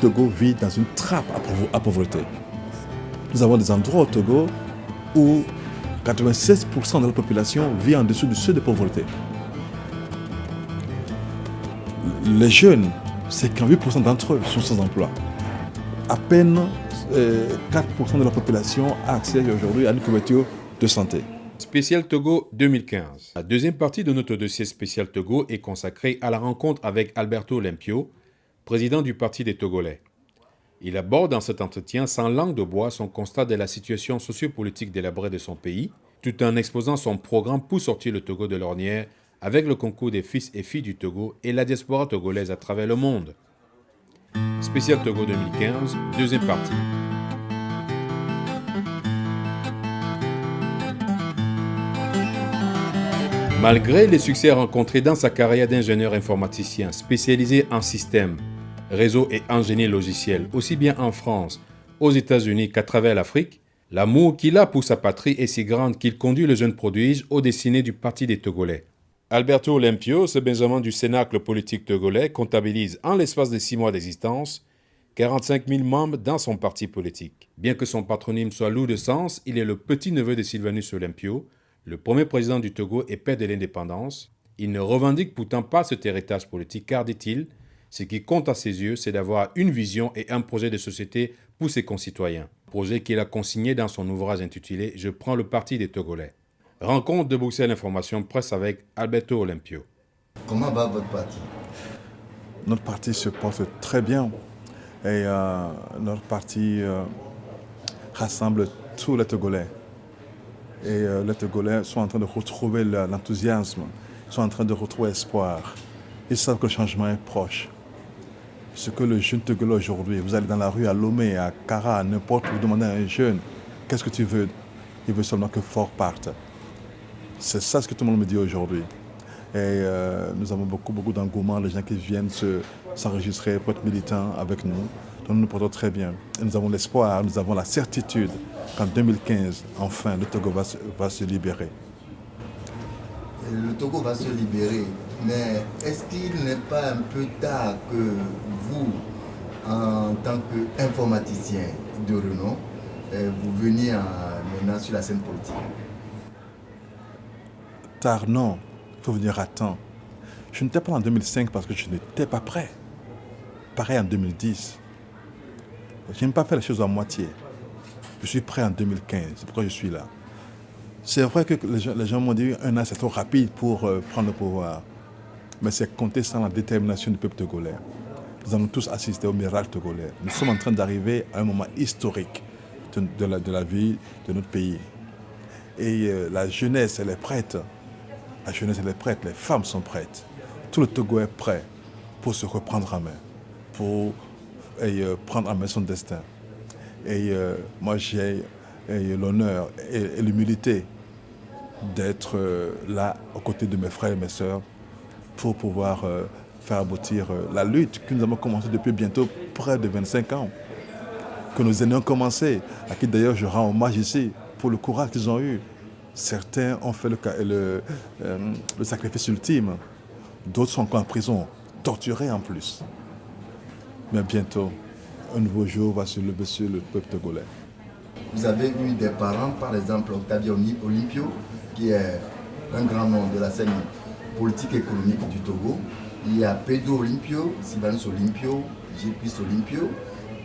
Togo vit dans une trappe à pauvreté. Nous avons des endroits au Togo où 96% de la population vit en dessous du seuil de pauvreté. Les jeunes, 58% d'entre eux sont sans emploi. À peine 4% de la population a accès aujourd'hui à une couverture de santé. Spécial Togo 2015. La deuxième partie de notre dossier Spécial Togo est consacrée à la rencontre avec Alberto Olympio, président du Parti des Togolais. Il aborde dans cet entretien sans langue de bois son constat de la situation sociopolitique délabrée de son pays, tout en exposant son programme pour sortir le Togo de l'ornière avec le concours des fils et filles du Togo et la diaspora togolaise à travers le monde. Spécial Togo 2015, deuxième partie. Malgré les succès rencontrés dans sa carrière d'ingénieur informaticien spécialisé en systèmes, réseaux et en génie logiciel, aussi bien en France, aux États-Unis qu'à travers l'Afrique, l'amour qu'il a pour sa patrie est si grande qu'il conduit le jeune prodige aux destinées du Parti des Togolais. Alberto Olympio, ce benjamin du cénacle politique togolais, comptabilise en l'espace de 6 mois d'existence 45 000 membres dans son parti politique. Bien que son patronyme soit lourd de sens, il est le petit-neveu de Sylvanus Olympio, le premier président du Togo et père de l'indépendance. Il ne revendique pourtant pas cet héritage politique car, dit-il, ce qui compte à ses yeux, c'est d'avoir une vision et un projet de société pour ses concitoyens. Projet qu'il a consigné dans son ouvrage intitulé « Je prends le parti des Togolais ». Rencontre de Bruxelles Information Presse avec Alberto Olympio. Comment va votre parti? Notre parti se porte très bien et notre parti rassemble tous les Togolais. Et les Togolais sont en train de retrouver l'enthousiasme, sont en train de retrouver l'espoir. Ils savent que le changement est proche. Ce que le jeune Togolais aujourd'hui, vous allez dans la rue à Lomé, à Kara, n'importe où, vous demandez à un jeune, qu'est-ce que tu veux? Il veut seulement que Fort parte. C'est ça ce que tout le monde me dit aujourd'hui. Et nous avons beaucoup d'engouement, les gens qui viennent s'enregistrer pour être militants avec nous. Donc nous nous portons très bien. Et nous avons l'espoir, nous avons la certitude qu'en 2015, enfin, le Togo va se libérer. Le Togo va se libérer, mais est-ce qu'il n'est pas un peu tard que vous, en tant qu'informaticien de renom, vous veniez maintenant sur la scène politique? Tard, non. Il faut venir à temps. Je n'étais pas en 2005 parce que je n'étais pas prêt. Pareil en 2010. Je n'aime pas faire les choses à moitié. Je suis prêt en 2015. C'est pourquoi je suis là. C'est vrai que les gens m'ont dit un an c'est trop rapide pour prendre le pouvoir. Mais c'est compter sans la détermination du peuple togolais. Nous allons tous assister au miracle togolais. Nous sommes en train d'arriver à un moment historique de la vie de notre pays. Et la jeunesse, elle est prête. La jeunesse, elle est prête. Les femmes sont prêtes. Tout le Togo est prêt pour se reprendre en main, pour prendre en main son destin. Et moi, j'ai l'honneur et l'humilité d'être là aux côtés de mes frères et mes sœurs pour pouvoir faire aboutir la lutte que nous avons commencée depuis bientôt près de 25 ans, que nos aînés ont commencé, à qui d'ailleurs je rends hommage ici pour le courage qu'ils ont eu. Certains ont fait le sacrifice ultime, d'autres sont encore en prison, torturés en plus. Mais bientôt, un nouveau jour va se lever sur le peuple togolais. Vous avez eu des parents, par exemple Octavio Olympio, qui est un grand nom de la scène politique et économique du Togo. Il y a Pedro Olympio, Sylvanus Olympio, J.P. Olympio,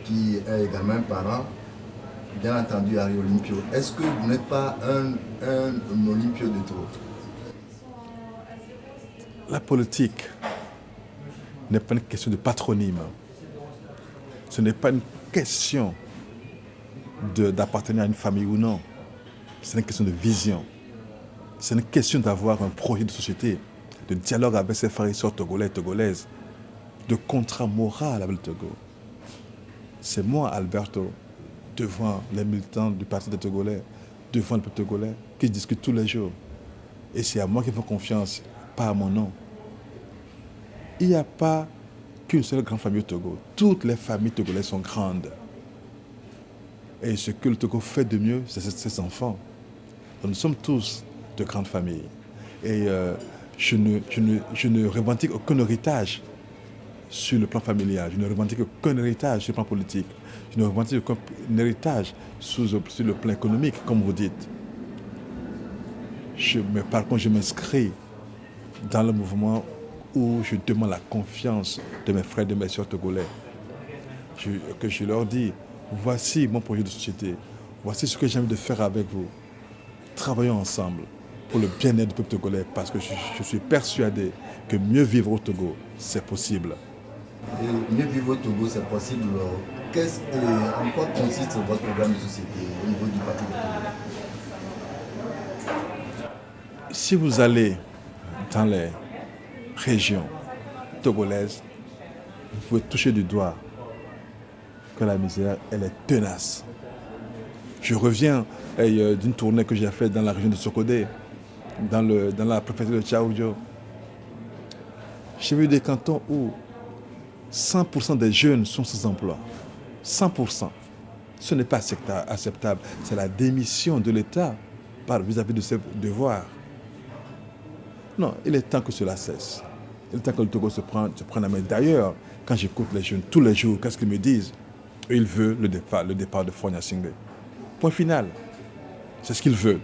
qui est également un parent, bien entendu Harry Olympio. Est-ce que vous n'êtes pas un Olympio de trop? La politique n'est pas une question de patronyme. Ce n'est pas une question d'appartenir à une famille ou non. C'est une question de vision. C'est une question d'avoir un projet de société, de dialogue avec ses frères et sœurs togolais et togolaises, de contrat moral avec le Togo. C'est moi, Alberto, devant les militants du Parti des Togolais, devant le peuple togolais, qui discute tous les jours. Et c'est à moi qu'ils font confiance, pas à mon nom. Il n'y a pas qu'une seule grande famille au Togo. Toutes les familles togolaises sont grandes. Et ce que le Togo fait de mieux, c'est ses enfants. Donc nous sommes tous de grandes familles. Et je ne revendique aucun héritage. sur le plan familial. Je ne revendique aucun héritage sur le plan politique. Je ne revendique aucun héritage sur le plan économique, comme vous dites. Mais par contre, je m'inscris dans le mouvement où je demande la confiance de mes frères et de mes sœurs togolais. Que je leur dis, voici mon projet de société, voici ce que j'ai envie de faire avec vous. Travaillons ensemble pour le bien-être du peuple togolais, parce que je suis persuadé que mieux vivre au Togo, c'est possible. Et mieux vivre au Togo, c'est possible. En quoi consiste votre programme de société au niveau du Parti des Togolais? Si vous allez dans les régions togolaises, vous pouvez toucher du doigt que la misère, elle est tenace. Je reviens d'une tournée que j'ai faite dans la région de Sokodé, dans la préfecture de Tchaoudjo. J'ai vu des cantons où 100% des jeunes sont sans emploi. 100%. Ce n'est pas acceptable. C'est la démission de l'État vis-à-vis de ses devoirs. Non, il est temps que cela cesse. Il est temps que le Togo se prenne la main. D'ailleurs, quand j'écoute les jeunes tous les jours, qu'est-ce qu'ils me disent? Ils veulent le départ de Faure Gnassingbé. Point final. C'est ce qu'ils veulent.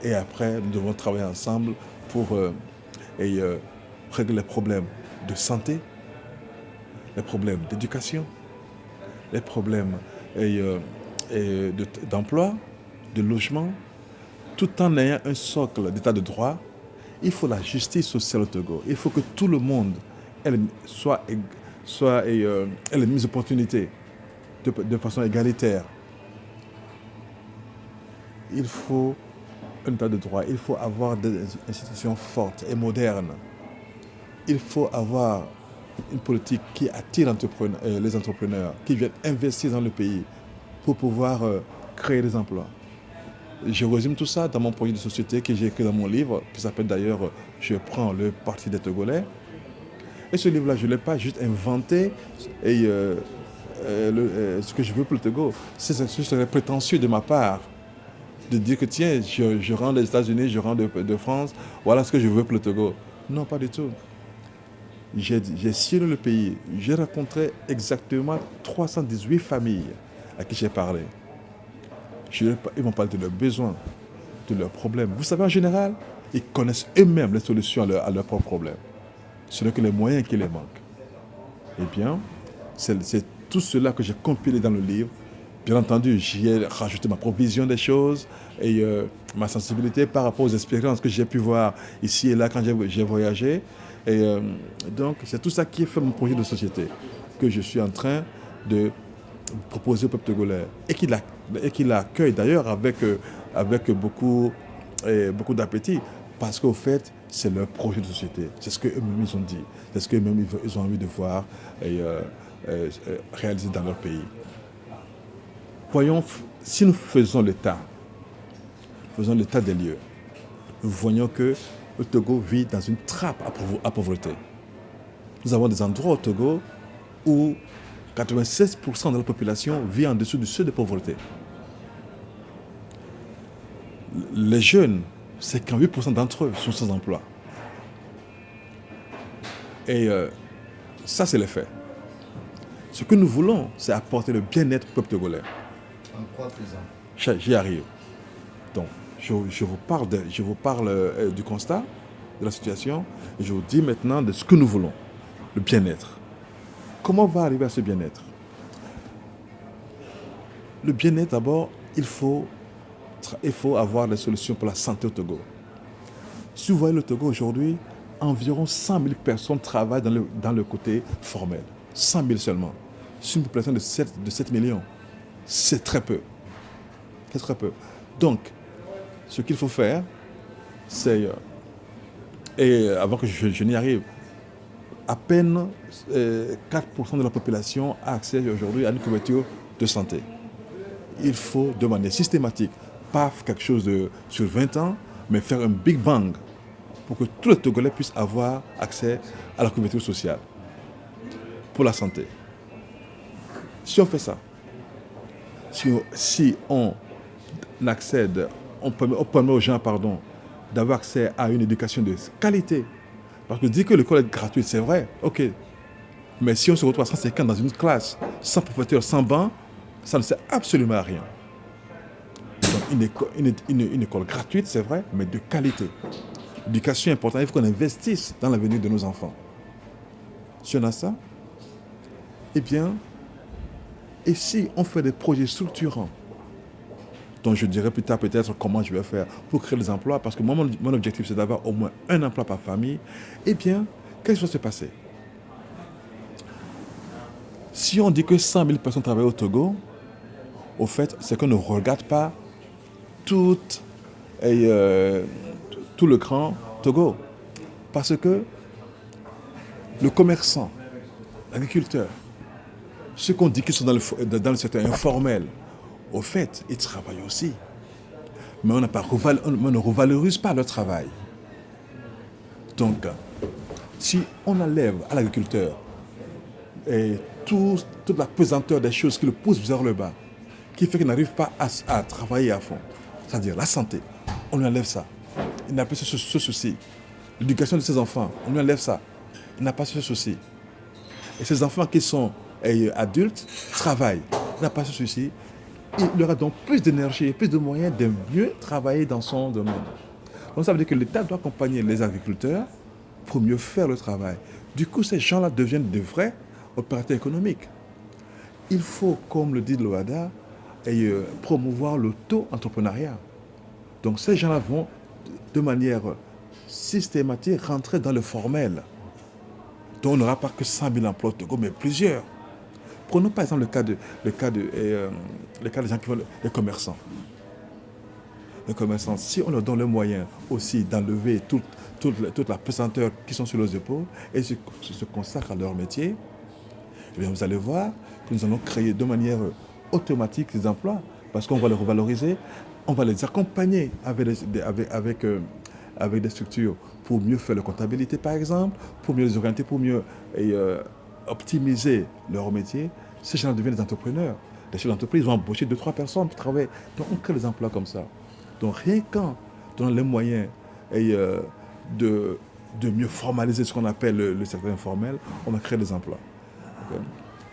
Et après, nous devons travailler ensemble pour régler les problèmes de santé, les problèmes d'éducation, les problèmes d'emploi, de logement, tout en ayant un socle d'état de droit. Il faut la justice sociale au Togo. Il faut que tout le monde ait les mêmes opportunités de façon égalitaire. Il faut un état de droit. Il faut avoir des institutions fortes et modernes. Il faut avoir une politique qui attire les entrepreneurs, qui viennent investir dans le pays pour pouvoir créer des emplois. Je résume tout ça dans mon projet de société que j'ai écrit dans mon livre, qui s'appelle d'ailleurs « Je prends le Parti des Togolais ». Et ce livre-là, je ne l'ai pas juste inventé ce que je veux pour le Togo. Ce serait prétentieux de ma part de dire que tiens, je rentre des États-Unis, je rentre de France, voilà ce que je veux pour le Togo. Non, pas du tout. J'ai sillonné le pays. J'ai rencontré exactement 318 familles à qui j'ai parlé. Ils m'ont parlé de leurs besoins, de leurs problèmes. Vous savez, en général, ils connaissent eux-mêmes les solutions à leurs propres problèmes. Ce n'est que les moyens qui les manquent. Eh bien, c'est tout cela que j'ai compilé dans le livre. Bien entendu, j'y ai rajouté ma propre vision des choses et ma sensibilité par rapport aux expériences que j'ai pu voir ici et là quand j'ai voyagé. Et donc, c'est tout ça qui fait mon projet de société que je suis en train de proposer au peuple togolais et qui l'accueille d'ailleurs avec beaucoup d'appétit, parce qu'au fait, c'est leur projet de société. C'est ce qu'eux-mêmes ils ont dit. C'est ce qu'eux-mêmes ils ont envie de voir réalisé dans leur pays. Voyons, si nous faisons l'état des lieux, nous voyons que le Togo vit dans une trappe à pauvreté. Nous avons des endroits au Togo où 96% de la population vit en dessous du seuil de pauvreté. Les jeunes, 58% d'entre eux sont sans emploi. Et ça, c'est les faits. Ce que nous voulons, c'est apporter le bien-être au peuple togolais. En quoi faisant? J'y arrive. Donc, je vous parle du constat, de la situation, et je vous dis maintenant de ce que nous voulons, le bien-être. Comment on va arriver à ce bien-être? Le bien-être, d'abord, il faut avoir des solutions pour la santé au Togo. Si vous voyez le Togo aujourd'hui, environ 100 000 personnes travaillent dans le côté formel. 100 000 seulement. Sur une population de 7 millions. C'est très peu. C'est très peu. Donc, ce qu'il faut faire, c'est, et avant que je n'y arrive, à peine 4% de la population a accès aujourd'hui à une couverture de santé. Il faut de manière systématique, pas quelque chose sur 20 ans, mais faire un big bang pour que tous les Togolais puissent avoir accès à la couverture sociale pour la santé. Si on fait ça, si on accède, on permet aux gens d'avoir accès à une éducation de qualité. Parce que dire que l'école est gratuite, c'est vrai, ok, Mais si on se retrouve à 150 dans une classe, sans professeur, sans banc, ça ne sert absolument à rien. Donc une école gratuite, c'est vrai, mais de qualité. L'éducation est importante, il faut qu'on investisse dans l'avenir de nos enfants. Si on a ça, eh bien, et si on fait des projets structurants, donc je dirais plus tard peut-être comment je vais faire pour créer des emplois, parce que moi, mon objectif c'est d'avoir au moins un emploi par famille, eh bien, qu'est-ce qui va se passer? Si on dit que 100 000 personnes travaillent au Togo, au fait, c'est qu'on ne regarde pas tout le grand Togo. Parce que le commerçant, l'agriculteur, ceux qu'on dit qu'ils sont dans le secteur informel, au fait, ils travaillent aussi. Mais on ne revalorise pas leur travail. Donc, si on enlève à l'agriculteur toute la pesanteur des choses qui le poussent vers le bas, qui fait qu'il n'arrive pas à travailler à fond, c'est-à-dire la santé, on lui enlève ça. Il n'a pas ce souci. L'éducation de ses enfants, on lui enlève ça. Il n'a pas ce souci. Et ses enfants qui sont adultes travaillent. Il n'a pas ce souci. Il aura donc plus d'énergie et plus de moyens de mieux travailler dans son domaine. Donc ça veut dire que l'État doit accompagner les agriculteurs pour mieux faire le travail. Du coup, ces gens-là deviennent de vrais opérateurs économiques. Il faut, comme le dit l'OHADA, promouvoir l'auto-entrepreneuriat. Donc ces gens-là vont de manière systématique rentrer dans le formel. Donc on n'aura pas que 100 000 emplois au Togo, mais plusieurs. Prenons par exemple le cas des gens qui font les commerçants. Les commerçants, si on leur donne le moyen aussi d'enlever toute la pesanteur qui sont sur leurs épaules et se consacrent à leur métier, eh bien vous allez voir que nous allons créer de manière automatique des emplois parce qu'on va les revaloriser, on va les accompagner avec des structures pour mieux faire la comptabilité par exemple, pour mieux les orienter, pour mieux optimiser leur métier. Ces gens deviennent des entrepreneurs. Les chefs d'entreprise vont embaucher 2-3 personnes pour travailler. Donc on crée des emplois comme ça. Donc rien qu'en donnant les moyens de mieux formaliser ce qu'on appelle le secteur informel, on va créer des emplois. Okay?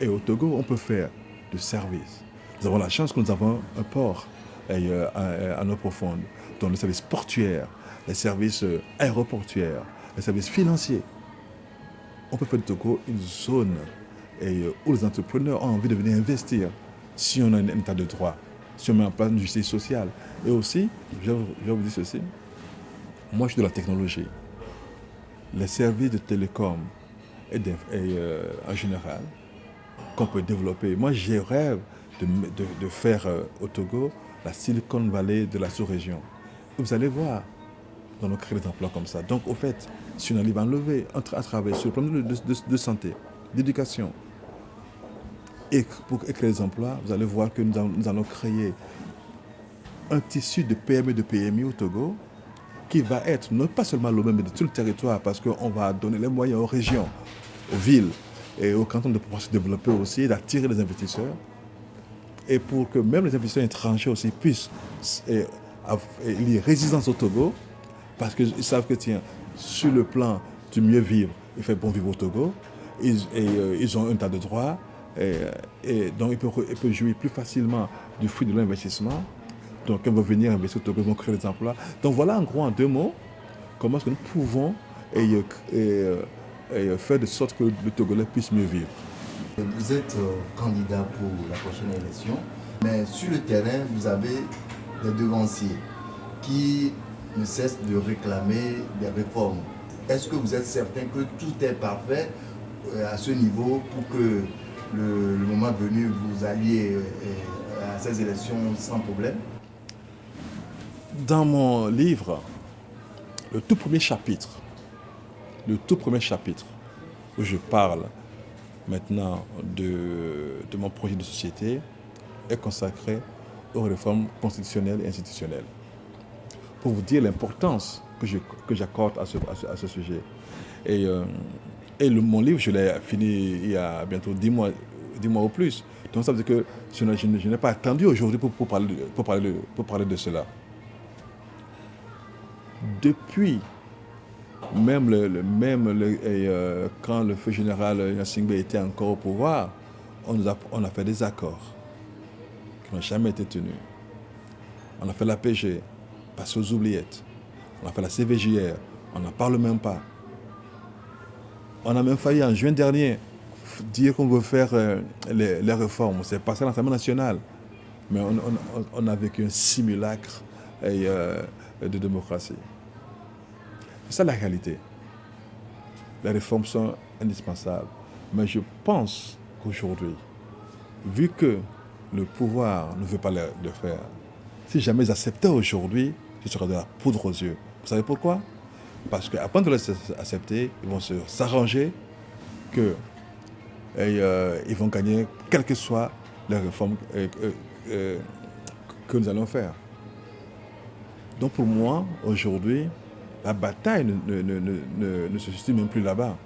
Et au Togo, on peut faire du service. Nous avons la chance que nous avons un port à eau profonde, donc les services portuaires, les services aéroportuaires, les services financiers. On peut faire du Togo une zone où les entrepreneurs ont envie de venir investir si on a un état de droit, si on met en place une justice sociale. Et aussi, je vais vous dire ceci, moi je suis de la technologie. Les services de télécom en général qu'on peut développer. Moi j'ai rêve de faire au Togo la Silicon Valley de la sous-région. Vous allez voir, on va créer des emplois comme ça. Donc au fait, si on arrive à enlever un travail sur le plan de santé, d'éducation, et pour créer des emplois, vous allez voir que nous allons créer un tissu de PME et de PMI au Togo qui va être non pas seulement le même, mais de tout le territoire, parce qu'on va donner les moyens aux régions, aux villes et aux cantons de pouvoir se développer aussi, d'attirer les investisseurs. Et pour que même les investisseurs étrangers aussi puissent lier résidence au Togo, parce qu'ils savent que, tiens, sur le plan du mieux vivre, il fait bon vivre au Togo, ils ont un tas de droits, et donc ils peuvent jouir plus facilement du fruit de l'investissement. Donc ils vont venir investir au Togo, ils vont créer des emplois. Donc voilà en gros, en 2 mots, comment est-ce que nous pouvons faire de sorte que le Togolais puisse mieux vivre. Vous êtes candidat pour la prochaine élection, mais sur le terrain, vous avez des devanciers qui ne cessent de réclamer des réformes. Est-ce que vous êtes certain que tout est parfait à ce niveau pour que le moment venu, vous alliez à ces élections sans problème? Dans mon livre, le tout premier chapitre où je parle maintenant de mon projet de société est consacré aux réformes constitutionnelles et institutionnelles. Pour vous dire l'importance que j'accorde à ce sujet. Et mon livre, je l'ai fini il y a bientôt 10 mois ou plus. Donc ça veut dire que je n'ai pas attendu aujourd'hui pour parler de cela. Depuis quand le feu général Gnassingbé était encore au pouvoir, on a fait des accords qui n'ont jamais été tenus. On a fait la PG, passé aux oubliettes. On a fait la CVJR, on n'en parle même pas. On a même failli en juin dernier dire qu'on veut faire les réformes. C'est passé à l'Assemblée nationale. Mais on a vécu un simulacre de démocratie. C'est ça la réalité. Les réformes sont indispensables. Mais je pense qu'aujourd'hui, vu que le pouvoir ne veut pas le faire, si jamais ils acceptaient aujourd'hui, ce serait de la poudre aux yeux. Vous savez pourquoi? Parce qu'après de les accepter, ils vont s'arranger que ils vont gagner, quelles que soient les réformes que nous allons faire. Donc pour moi, aujourd'hui, la bataille ne se situe même plus là-bas.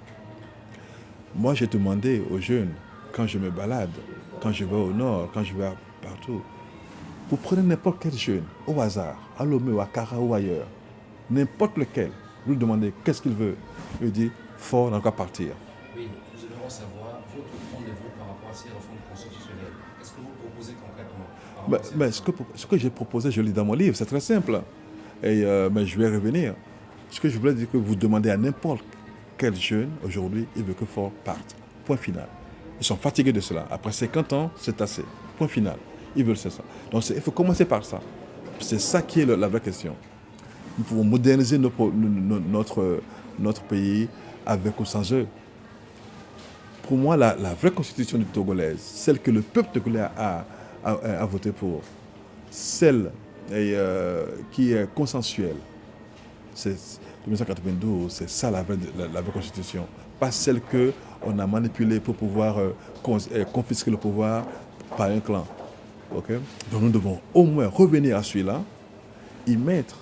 Moi, j'ai demandé aux jeunes, quand je me balade, quand je vais au nord, quand je vais partout, vous prenez n'importe quel jeune, au hasard, à Lomé ou à Kara ou ailleurs, n'importe lequel, vous lui demandez qu'est-ce qu'il veut, il lui dit, fort, on va partir. Oui, nous aimerions savoir votre point de vue par rapport à ces réformes constitutionnelles. Qu'est-ce que vous proposez concrètement? Mais ce que j'ai proposé, je lis dans mon livre, c'est très simple. Mais je vais revenir. Ce que je voulais dire, que vous demandez à n'importe quel jeune, aujourd'hui, il veut que Fort parte. Point final. Ils sont fatigués de cela. Après 50 ans, c'est assez. Point final. Ils veulent ça. Donc il faut commencer par ça. C'est ça qui est la vraie question. Nous pouvons moderniser notre pays avec ou sans eux. Pour moi, la vraie constitution du Togolaise, celle que le peuple togolais a voté pour, celle qui est consensuelle, c'est de 1992, c'est ça la vraie constitution. Pas celle qu'on a manipulée pour pouvoir confisquer le pouvoir par un clan. Okay? Donc nous devons au moins revenir à celui-là, y mettre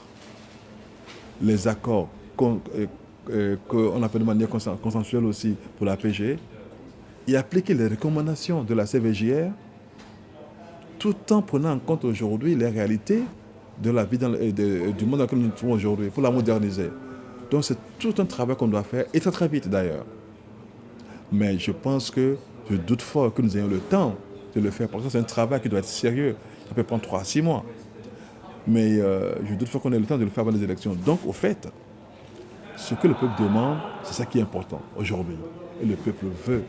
les accords qu'on a fait de manière consensuelle aussi pour la PG, et appliquer les recommandations de la CVJR, tout en prenant en compte aujourd'hui les réalités de la vie du monde dans lequel nous nous trouvons aujourd'hui, pour la moderniser. Donc c'est tout un travail qu'on doit faire, et très très vite d'ailleurs. Mais je pense que je doute fort que nous ayons le temps de le faire, parce que c'est un travail qui doit être sérieux. Ça peut prendre 3 à 6 mois. Mais je doute fort qu'on ait le temps de le faire avant les élections. Donc au fait, ce que le peuple demande, c'est ça qui est important aujourd'hui. Et le peuple veut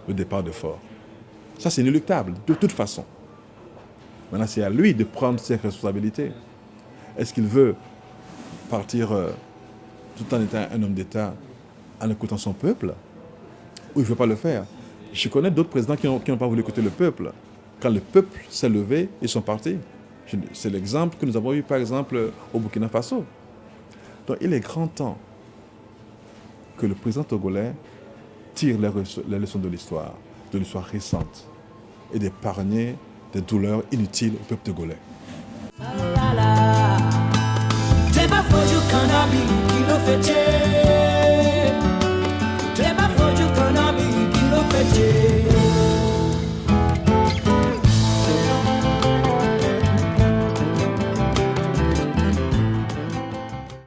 le départ de Fort. Ça, c'est inéluctable, de toute façon. Maintenant, c'est à lui de prendre ses responsabilités. Est-ce qu'il veut partir tout en étant un homme d'État, en écoutant son peuple, ou il ne veut pas le faire? Je connais d'autres présidents qui n'ont pas voulu écouter le peuple. Quand le peuple s'est levé, ils sont partis. C'est l'exemple que nous avons eu, par exemple, au Burkina Faso. Donc, il est grand temps que le président togolais tire les leçons de l'histoire récente, et d'épargner des douleurs inutiles au peuple togolais. C'est pas faux, je canne